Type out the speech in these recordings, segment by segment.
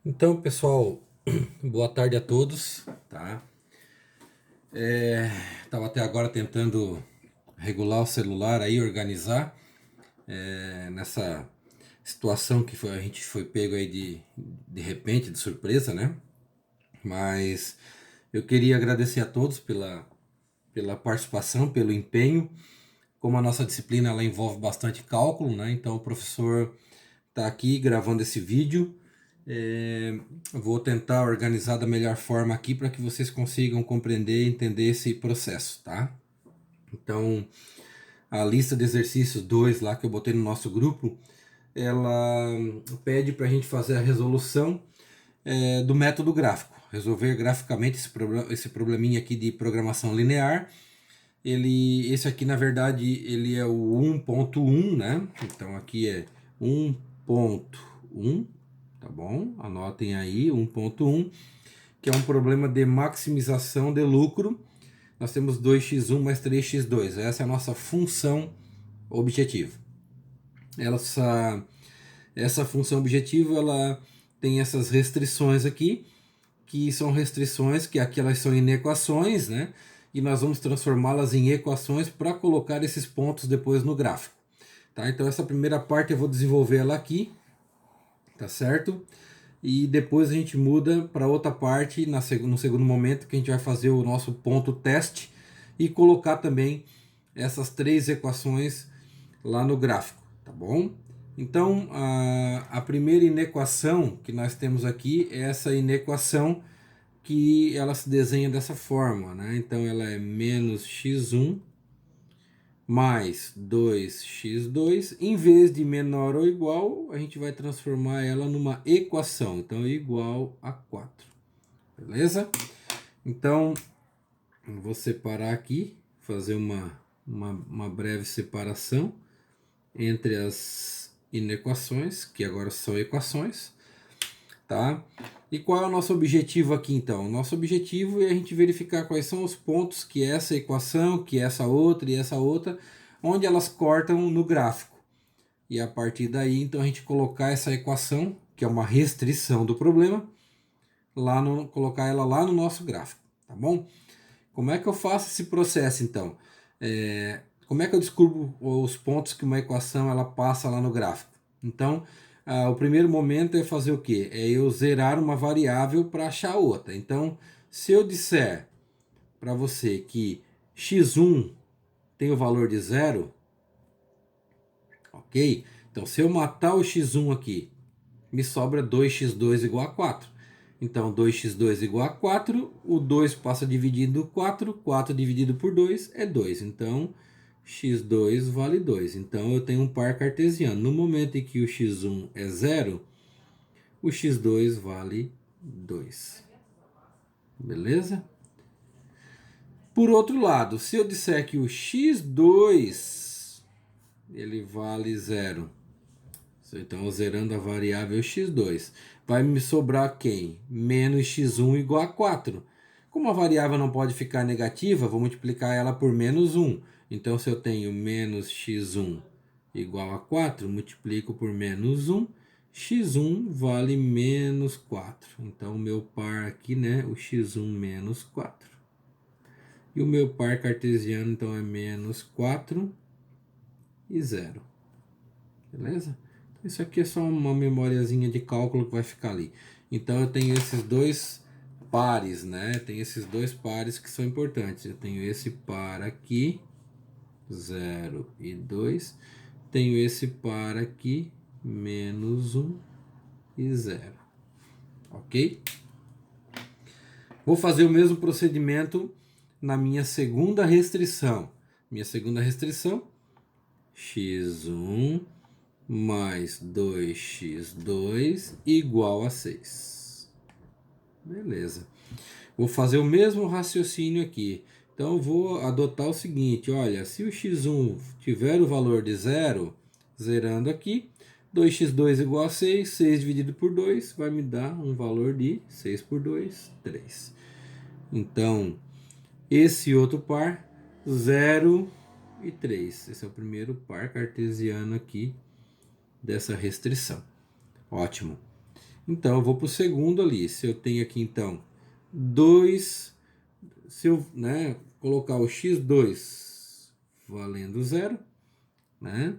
Então, pessoal, boa tarde a todos, tá? Tava até agora tentando regular o celular aí, organizar, nessa situação que a gente foi pego aí de repente, de surpresa, né? Mas eu queria agradecer a todos pela participação, pelo empenho. Como a nossa disciplina ela envolve bastante cálculo, né? Então o professor está aqui gravando esse vídeo. Vou tentar organizar da melhor forma aqui para que vocês consigam compreender e entender esse processo, tá? Então, a lista de exercícios 2 lá que eu botei no nosso grupo, ela pede para a gente fazer a resolução do método gráfico, resolver graficamente esse probleminha aqui de programação linear. Esse aqui, na verdade, ele é o 1.1, né? Então, aqui é 1.1, tá bom? Anotem aí, 1.1, que é um problema de maximização de lucro. Nós temos 2x1 mais 3x2. Essa é a nossa função objetiva. Essa função objetiva, ela tem essas restrições aqui, que são restrições que aqui elas são inequações, né? E nós vamos transformá-las em equações para colocar esses pontos depois no gráfico. Tá? Então essa primeira parte eu vou desenvolver ela aqui, tá certo? E depois a gente muda para outra parte no segundo momento, que a gente vai fazer o nosso ponto teste e colocar também essas três equações lá no gráfico, tá bom? Então a primeira inequação que nós temos aqui é essa inequação que ela se desenha dessa forma, né? Então ela é menos x1 mais 2x2, em vez de menor ou igual, a gente vai transformar ela numa equação, então igual a 4, beleza? Então, eu vou separar aqui, fazer uma breve separação entre as inequações, que agora são equações, tá? E qual é o nosso objetivo aqui então? O nosso objetivo é a gente verificar quais são os pontos que essa equação, que essa outra e essa outra, onde elas cortam no gráfico. E a partir daí, então, a gente colocar essa equação, que é uma restrição do problema, colocar ela lá no nosso gráfico, tá bom? Como é que eu faço esse processo então? Como é que eu descubro os pontos que uma equação ela passa lá no gráfico? Então, o primeiro momento é fazer o quê? É eu zerar uma variável para achar outra. Então, se eu disser para você que x1 tem o valor de zero, ok? Então, se eu matar o x1 aqui, me sobra 2x2 igual a 4. Então, 2x2 igual a 4, o 2 passa dividindo 4, 4 dividido por 2 é 2. Então, x2 vale 2. Então, eu tenho um par cartesiano. No momento em que o x1 é 0, o x2 vale 2. Beleza? Por outro lado, se eu disser que o x2 ele vale 0, então zerando a variável x2, vai me sobrar quem? Menos x1 igual a 4. Como a variável não pode ficar negativa, vou multiplicar ela por menos 1. Então, se eu tenho menos x1 igual a 4, multiplico por menos 1, x1 vale menos 4. Então, o meu par aqui, né, o x1 menos 4. E o meu par cartesiano, então, é menos 4 e 0. Beleza? Então, isso aqui é só uma memóriazinha de cálculo que vai ficar ali. Então, eu tenho esses dois pares, né? Tem esses dois pares que são importantes. Eu tenho esse par aqui, 0 e 2. Tenho esse par aqui, menos 1 e 0. Ok? Vou fazer o mesmo procedimento na minha segunda restrição. Minha segunda restrição, x1 mais 2x2 igual a 6. Beleza. Vou fazer o mesmo raciocínio aqui. Então, eu vou adotar o seguinte, olha, se o x1 tiver o valor de 0, zerando aqui, 2x2 igual a 6, 6 dividido por 2 vai me dar um valor de 6 por 2, 3. Então, esse outro par, 0 e 3. Esse é o primeiro par cartesiano aqui dessa restrição. Ótimo. Então, eu vou para o segundo ali. Se eu tenho aqui, então, 2, se eu, né, colocar o x2 valendo 0, né?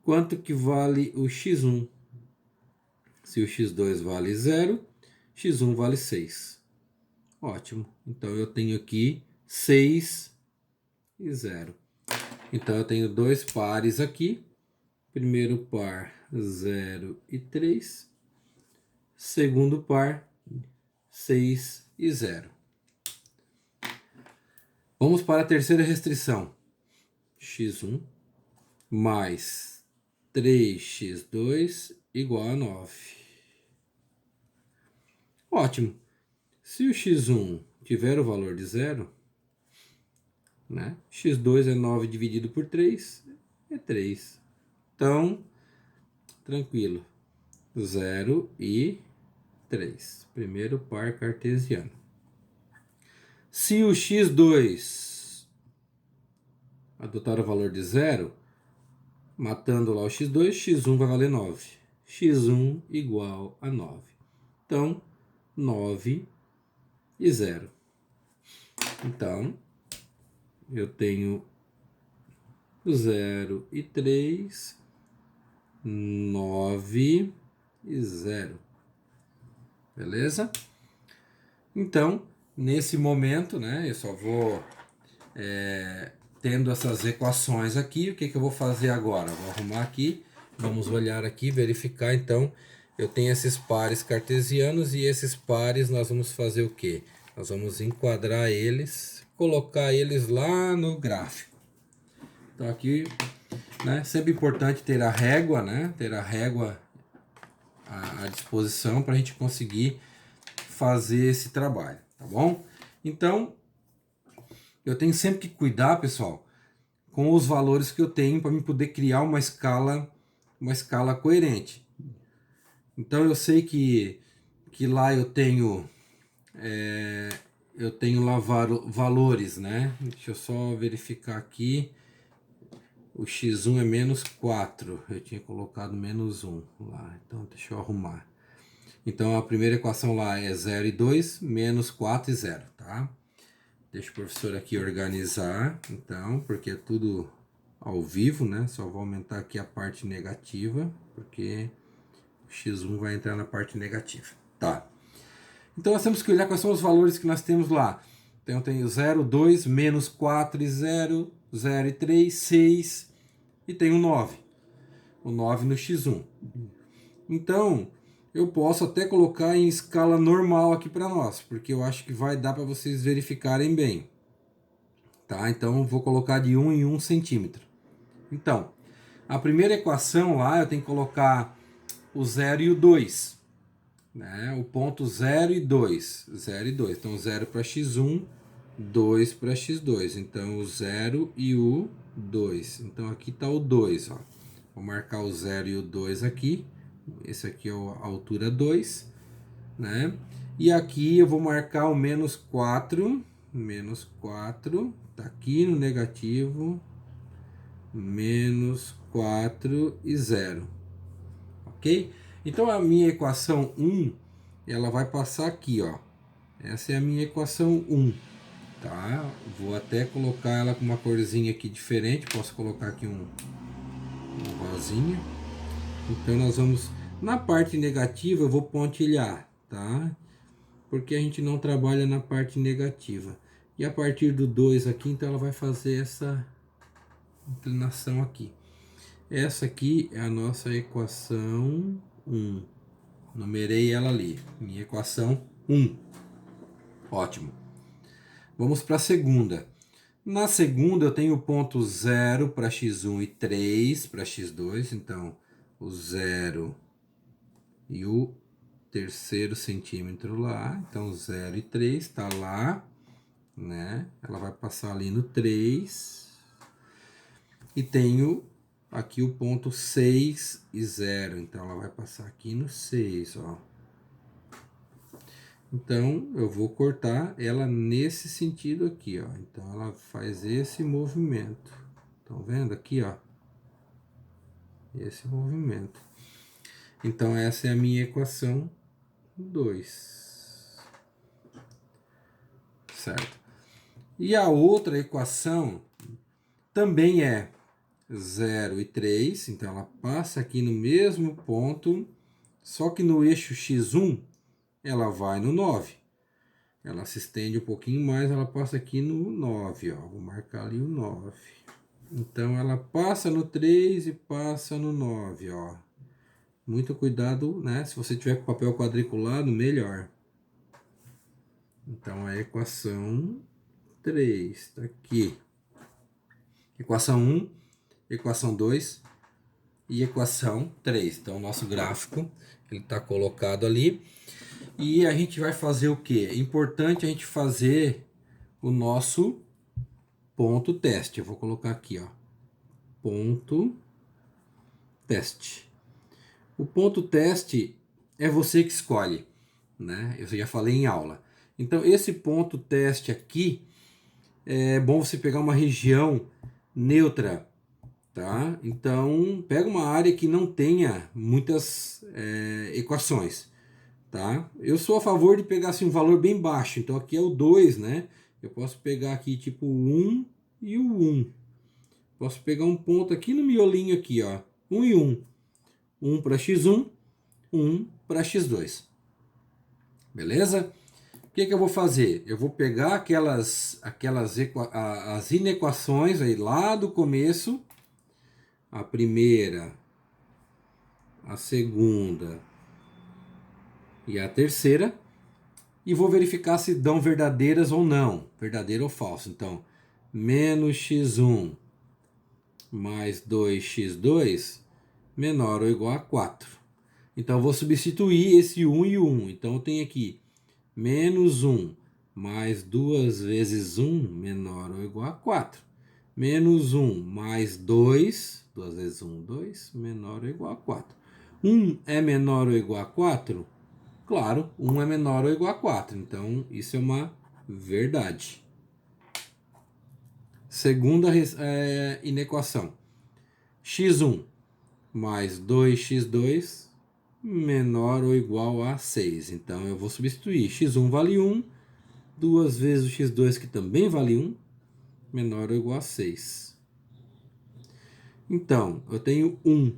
Quanto que vale o x1? Se o x2 vale 0, x1 vale 6. Ótimo. Então, eu tenho aqui 6 e 0. Então, eu tenho dois pares aqui. Primeiro par, 0 e 3. Segundo par, 6 e 0. Vamos para a terceira restrição. x1 mais 3x2 igual a 9. Ótimo. Se o x1 tiver o valor de 0, né? x2 é 9 dividido por 3, é 3. Então, tranquilo. 0 e 3. Primeiro par cartesiano. Se o x2 adotar o valor de 0, matando lá o x2, x1 vai valer 9. x1 igual a 9. Então, 9 e 0. Então, eu tenho 0 e 3, 9 e 0. Beleza? Então, nesse momento, né, eu só vou tendo essas equações aqui. O que eu vou fazer agora? Vou arrumar aqui, vamos olhar aqui, verificar. Então, eu tenho esses pares cartesianos e esses pares nós vamos fazer o quê? Nós vamos enquadrar eles, colocar eles lá no gráfico. Então aqui, né, sempre importante ter a régua, né, ter a régua à disposição para a gente conseguir fazer esse trabalho, tá bom? Então, eu tenho sempre que cuidar, pessoal, com os valores que eu tenho para me poder criar uma escala coerente. Então eu sei que lá eu tenho lá valores, né? Deixa eu só verificar aqui. O x1 é menos 4. Eu tinha colocado menos 1 lá. Então deixa eu arrumar. Então a primeira equação lá é 0 e 2, menos 4 e 0, tá? Deixa o professor aqui organizar, então, porque é tudo ao vivo, né? Só vou aumentar aqui a parte negativa, porque o x1 vai entrar na parte negativa. Tá. Então nós temos que olhar quais são os valores que nós temos lá. Então eu tenho 0, 2, menos 4 e 0, 0 e 3, 6 e tenho 9. O 9 no x1. Então, eu posso até colocar em escala normal aqui para nós, porque eu acho que vai dar para vocês verificarem bem. Tá? Então, eu vou colocar de 1 em 1 centímetro. Então, a primeira equação lá, eu tenho que colocar o 0 e o 2. Né? O ponto 0 e 2. 0 e 2. Então, 0 para x1, 2 para x2. Então, o 0 e o 2. Então, aqui está o 2. Ó. Vou marcar o 0 e o 2 aqui. Esse aqui é a altura 2, né? E aqui eu vou marcar o menos 4. Menos 4. Tá aqui no negativo. Menos 4 e 0. Ok? Então a minha equação 1, ela vai passar aqui, ó. Essa é a minha equação 1. Tá? Vou até colocar ela com uma corzinha aqui diferente. Posso colocar aqui um rosinha. Então nós vamos, na parte negativa eu vou pontilhar, tá? Porque a gente não trabalha na parte negativa. E a partir do 2 aqui, então ela vai fazer essa inclinação aqui. Essa aqui é a nossa equação 1. Numerei ela ali, minha equação 1. Ótimo. Vamos para a segunda. Na segunda eu tenho o ponto 0 para x1 e 3 para x2, então o 0 e o terceiro centímetro lá, então 0 e 3 está lá, né? Ela vai passar ali no 3. E tenho aqui o ponto 6 e 0, então ela vai passar aqui no 6, ó. Então eu vou cortar ela nesse sentido aqui, ó. Então ela faz esse movimento. Estão vendo aqui, ó? Esse movimento. Então essa é a minha equação 2. Certo? E a outra equação também é 0 e 3, então ela passa aqui no mesmo ponto, só que no eixo x1 ela vai no 9. Ela se estende um pouquinho mais, ela passa aqui no 9, ó. Vou marcar ali o 9. Então ela passa no 3 e passa no 9, ó. Muito cuidado, né? Se você tiver com papel quadriculado, melhor. Então a equação 3 está aqui. Equação 1, equação 2 e equação 3. Então o nosso gráfico ele está colocado ali. E a gente vai fazer o que? É importante a gente fazer o nosso ponto teste. Eu vou colocar aqui, ó, ponto teste. O ponto teste é você que escolhe, né? Eu já falei em aula. Então esse ponto teste aqui é bom você pegar uma região neutra, tá? Então pega uma área que não tenha muitas equações. Tá? Eu sou a favor de pegar assim, um valor bem baixo. Então aqui é o 2, né? Eu posso pegar aqui tipo o 1 e o 1. Posso pegar um ponto aqui no miolinho aqui, ó. 1 e 1. 1 para x1, 1 para x2. Beleza? O que eu vou fazer? Eu vou pegar as inequações aí lá do começo. A primeira, a segunda e a terceira. E vou verificar se dão verdadeiras ou não. Verdadeiro ou falso. Então, menos x1 mais 2x2 menor ou igual a 4. Então, eu vou substituir esse 1 e o 1. Então, eu tenho aqui menos 1 mais 2 vezes 1 menor ou igual a 4. Menos 1 mais 2, 2 vezes 1, 2, menor ou igual a 4. 1 é menor ou igual a 4? Claro, 1 é menor ou igual a 4. Então, isso é uma verdade. Segunda inequação. x1 mais 2x2 menor ou igual a 6. Então, eu vou substituir. x1 vale 1. 2 vezes o x2, que também vale 1, menor ou igual a 6. Então, eu tenho 1.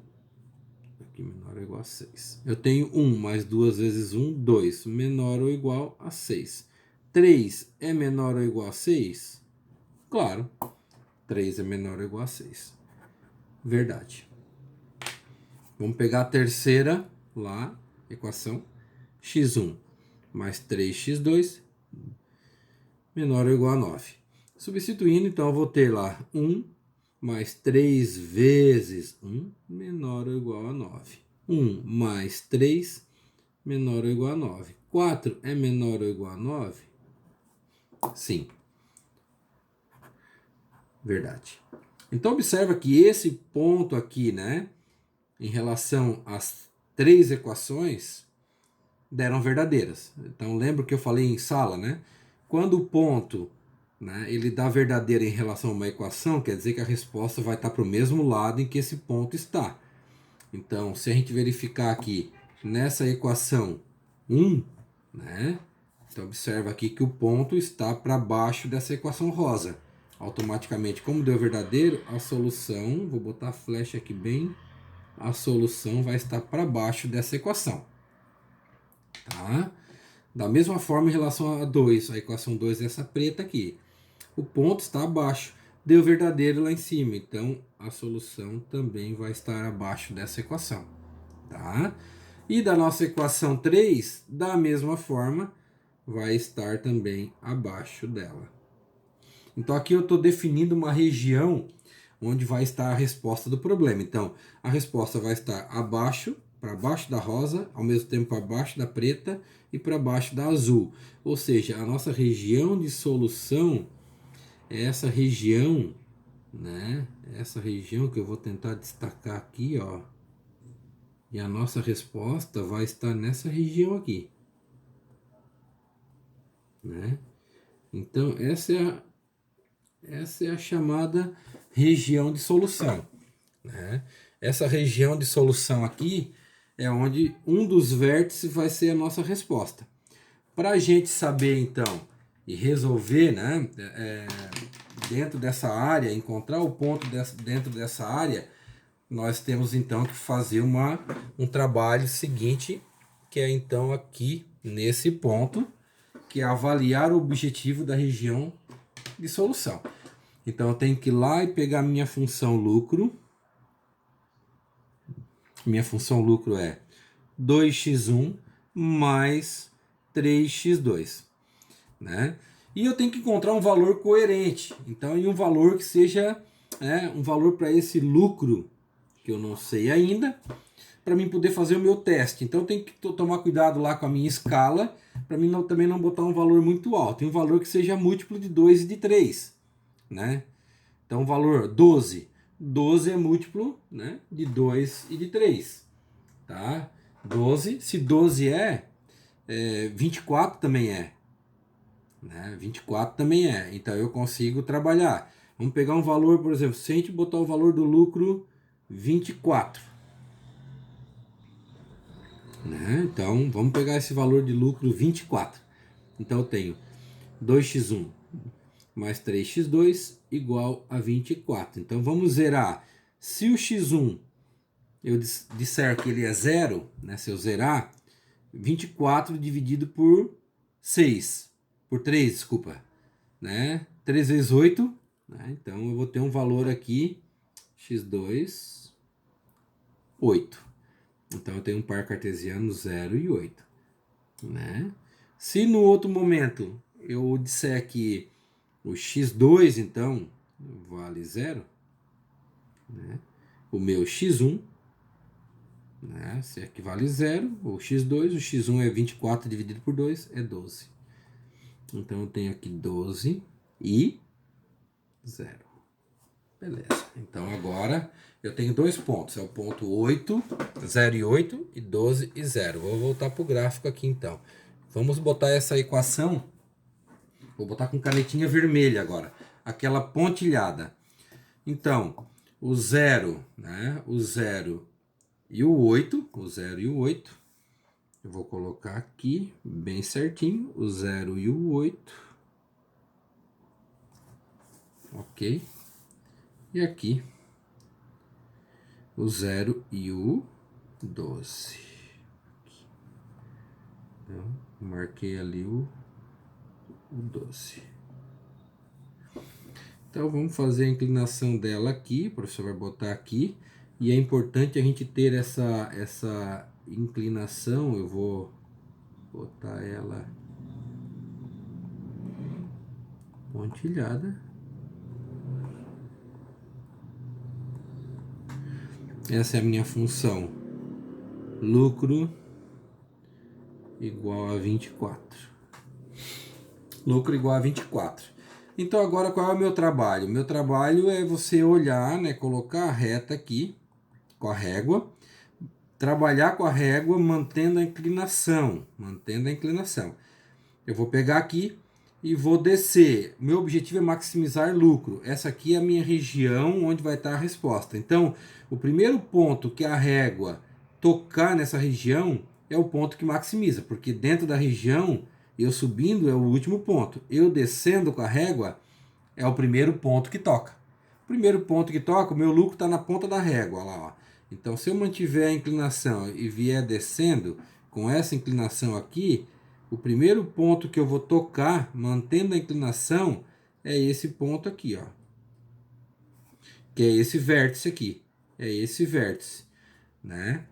Aqui, menor ou igual a 6. Eu tenho 1 mais 2 vezes 1, 2. Menor ou igual a 6. 3 é menor ou igual a 6? Claro, 3 é menor ou igual a 6. Verdade. Vamos pegar a terceira lá, equação. x1 mais 3x2 menor ou igual a 9. Substituindo, então, eu vou ter lá 1 mais 3 vezes 1 menor ou igual a 9. 1 mais 3 menor ou igual a 9. 4 é menor ou igual a 9? Sim. Verdade. Então observa que esse ponto aqui, né, em relação às três equações, deram verdadeiras. Então lembra que eu falei em sala, né? Quando o ponto, né, ele dá verdadeira em relação a uma equação, quer dizer que a resposta vai estar para o mesmo lado em que esse ponto está. Então, se a gente verificar aqui nessa equação 1, né? Então observa aqui que o ponto está para baixo dessa equação rosa. Automaticamente, como deu verdadeiro, a solução, vou botar a flecha aqui bem, a solução vai estar para baixo dessa equação. Tá? Da mesma forma em relação a 2, a equação 2 é essa preta aqui. O ponto está abaixo, deu verdadeiro lá em cima, então a solução também vai estar abaixo dessa equação. Tá? E da nossa equação 3, da mesma forma, vai estar também abaixo dela. Então aqui eu estou definindo uma região onde vai estar a resposta do problema. Então a resposta vai estar abaixo, para baixo da rosa, ao mesmo tempo abaixo da preta e para baixo da azul. Ou seja, a nossa região de solução é essa região, né? Essa região que eu vou tentar destacar aqui, ó. E a nossa resposta vai estar nessa região aqui, né? Então essa é a chamada região de solução, né? Essa região de solução aqui é onde um dos vértices vai ser a nossa resposta. Para a gente saber, então, e resolver, né, dentro dessa área, encontrar o ponto dentro dessa área, nós temos, então, que fazer um trabalho seguinte, que é, então, aqui, nesse ponto, que é avaliar o objetivo da região de solução. Então, eu tenho que ir lá e pegar minha função lucro. Minha função lucro é 2x1 mais 3x2, né? E eu tenho que encontrar um valor coerente. Então, e um valor que seja um valor para esse lucro, que eu não sei ainda, para mim poder fazer o meu teste. Então, eu tenho que tomar cuidado lá com a minha escala, para mim também não botar um valor muito alto. E um valor que seja múltiplo de 2 e de 3, né? Então, o valor 12. 12 é múltiplo, né, de 2 e de 3. Tá? 12, se 12 24 também é. Né? 24 também é. Então, eu consigo trabalhar. Vamos pegar um valor, por exemplo, se a gente botar o valor do lucro 24. Né? Então, vamos pegar esse valor de lucro 24. Então, eu tenho 2x1 mais 3x2 igual a 24. Então, vamos zerar. Se o x1 eu disser que ele é zero, né? Se eu zerar, 24 dividido por 6. Por 3, desculpa. Né? 3 vezes 8. Né? Então, eu vou ter um valor aqui, x2, 8. Então, eu tenho um par cartesiano 0 e 8. Né? Se no outro momento eu disser que o x2, então, vale 0, né? O meu x1, né? Se aqui vale 0, o x2, o x1 é 24 dividido por 2, é 12. Então, eu tenho aqui 12 e 0. Beleza. Então, agora eu tenho dois pontos. É o ponto 8, 0 e 8, e 12 e 0. Vou voltar para o gráfico aqui, então. Vamos botar essa equação. Vou botar com canetinha vermelha agora. Aquela pontilhada. Então, o 0, né? O 0 e o 8. O 0 e o 8. Eu vou colocar aqui bem certinho. O 0 e o 8. Ok. E aqui o 0 e o 12. Então, marquei ali o 12. Então, vamos fazer a inclinação dela aqui. O professor vai botar aqui. E é importante a gente ter essa inclinação. Eu vou botar ela pontilhada. Essa é a minha função. Lucro igual a 24. Lucro igual a 24. Então, agora qual é o meu trabalho? O meu trabalho é você olhar, né, colocar a reta aqui com a régua, trabalhar com a régua mantendo a inclinação. Mantendo a inclinação. Eu vou pegar aqui e vou descer. Meu objetivo é maximizar lucro. Essa aqui é a minha região onde vai estar a resposta. Então, o primeiro ponto que a régua tocar nessa região é o ponto que maximiza, porque dentro da região, eu subindo é o último ponto. Eu descendo com a régua é o primeiro ponto que toca. O primeiro ponto que toca, o meu lucro está na ponta da régua. Lá, ó. Então, se eu mantiver a inclinação e vier descendo com essa inclinação aqui, o primeiro ponto que eu vou tocar, mantendo a inclinação, é esse ponto aqui, ó. Que é esse vértice aqui. É esse vértice, né?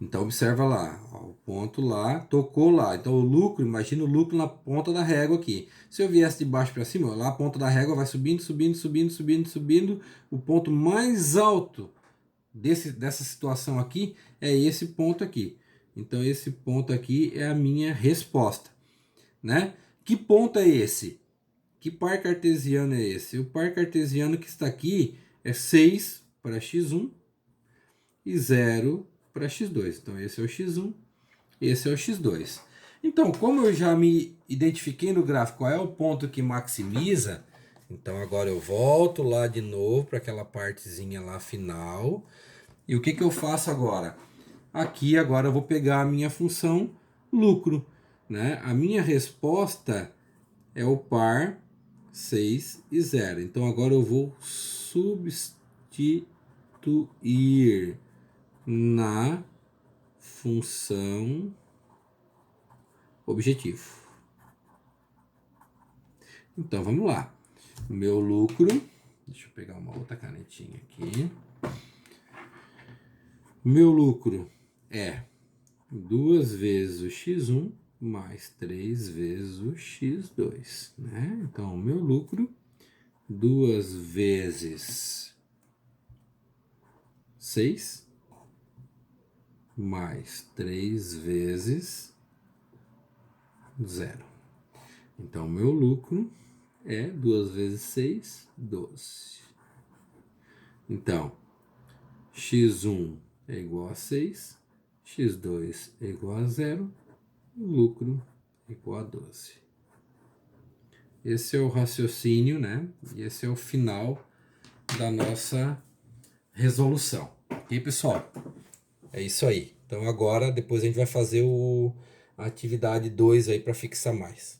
Então, observa lá, ó, o ponto lá, tocou lá. Então, o lucro, imagina o lucro na ponta da régua aqui. Se eu viesse de baixo para cima, ó, lá a ponta da régua vai subindo, subindo, subindo, subindo, subindo. O ponto mais alto dessa situação aqui é esse ponto aqui. Então, esse ponto aqui é a minha resposta, né? Que ponto é esse? Que par cartesiano é esse? O par cartesiano que está aqui é 6 para x1 e 0 para x2. Então, esse é o x1, esse é o x2. Então, como eu já me identifiquei no gráfico qual é o ponto que maximiza, então agora eu volto lá de novo para aquela partezinha lá final. E o que eu faço agora? Aqui agora eu vou pegar a minha função lucro, né? A minha resposta é o par 6 e 0. Então agora eu vou substituir na função objetivo. Então vamos lá. Meu lucro, deixa eu pegar uma outra canetinha aqui. Meu lucro é 2 vezes o x1 mais 3 vezes o x2, né? Então, o meu lucro, 2 vezes 6 mais 3 vezes 0. Então, o meu lucro é 2 vezes 6, 12. Então, x1 é igual a 6, x2 é igual a 0, o lucro é igual a 12. Esse é o raciocínio, né? E esse é o final da nossa resolução. Ok, pessoal? É isso aí. Então agora, depois a gente vai fazer a atividade 2 aí para fixar mais.